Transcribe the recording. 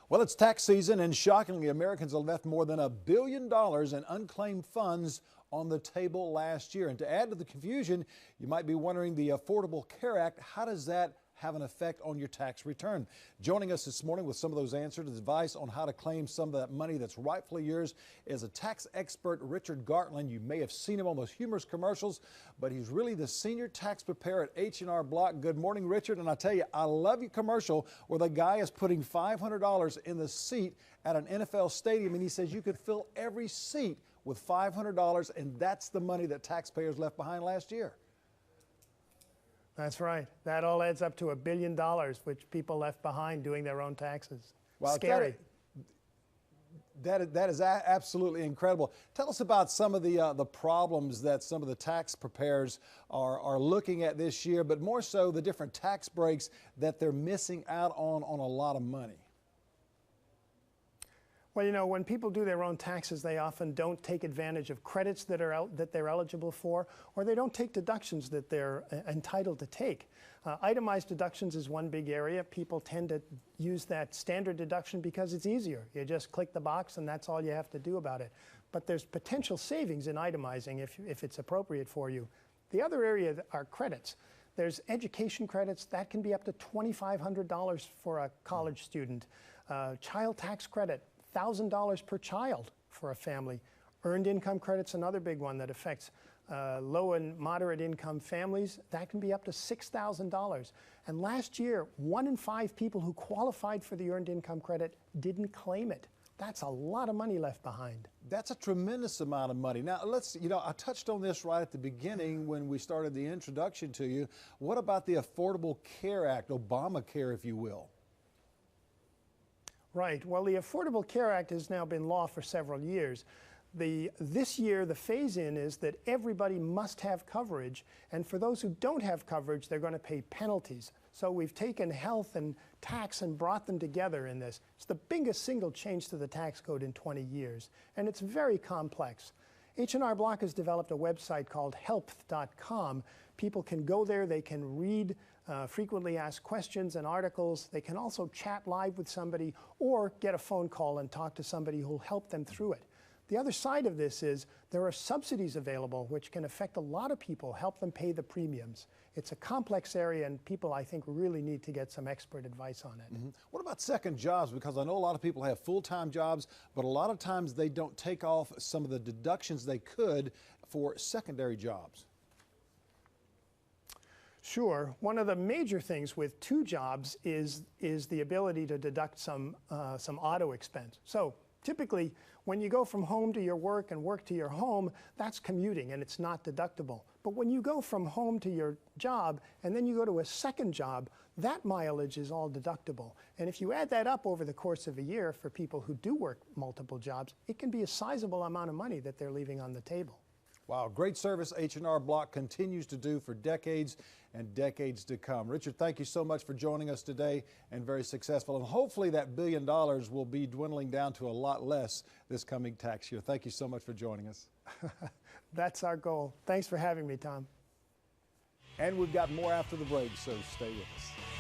Well, it's tax season, and shockingly, Americans have left more than $1 billion in unclaimed funds on the table last year. And to add to the confusion, you might be wondering, the Affordable Care Act, how does that have an effect on your tax return? Joining us this morning with some of those answers and advice on how to claim some of that money that's rightfully yours is a tax expert, Richard Gartland. You may have seen him on those humorous commercials, but he's really the senior tax preparer at H&R Block. Good morning, Richard. And I tell you, I love your commercial where the guy is putting $500 in the seat at an NFL stadium, and he says you could fill every seat with $500, and that's the money that taxpayers left behind last year. That's right. That all adds up to $1 billion, which people left behind doing their own taxes. Well, scary. That is absolutely incredible. Tell us about some of the problems that some of the tax preparers are looking at this year, but more so the different tax breaks that they're missing out on a lot of money. Well, you know, when people do their own taxes, they often don't take advantage of credits that they're eligible for, or they don't take deductions that they're entitled to take. Itemized deductions is one big area. People tend to use that standard deduction because it's easier. You just click the box and that's all you have to do about it. But there's potential savings in itemizing if it's appropriate for you. The other area are credits. There's education credits that can be up to $2,500 for a college student. Child tax credit, $1,000 per child for a family. Earned income credit's another big one that affects low and moderate income families. That can be up to $6,000. And last year, 1 in 5 people who qualified for the earned income credit didn't claim it. That's a lot of money left behind. That's a tremendous amount of money. Now, I touched on this right at the beginning when we started the introduction to you. What about the Affordable Care Act, Obamacare, if you will? Right. Well, the Affordable Care Act has now been law for several years. This year, the phase-in is that everybody must have coverage, and for those who don't have coverage, they're going to pay penalties. So we've taken health and tax and brought them together in this. It's the biggest single change to the tax code in 20 years, and it's very complex. H&R Block has developed a website called help.com. People can go there, they can read frequently asked questions and articles. They can also chat live with somebody or get a phone call and talk to somebody who'll help them through it. The other side of this is there are subsidies available which can affect a lot of people, help them pay the premiums. It's a complex area, and people, I think, really need to get some expert advice on it. Mm-hmm. What about second jobs? Because I know a lot of people have full-time jobs, but a lot of times they don't take off some of the deductions they could for secondary jobs. Sure. One of the major things with 2 jobs is the ability to deduct some auto expense. So typically, when you go from home to your work and work to your home, that's commuting and it's not deductible. But when you go from home to your job and then you go to a second job, that mileage is all deductible. And if you add that up over the course of a year for people who do work multiple jobs, it can be a sizable amount of money that they're leaving on the table. Wow, great service H&R Block continues to do for decades and decades to come. Richard, thank you so much for joining us today, and very successful. And hopefully that $1 billion will be dwindling down to a lot less this coming tax year. Thank you so much for joining us. That's our goal. Thanks for having me, Tom. And we've got more after the break, so stay with us.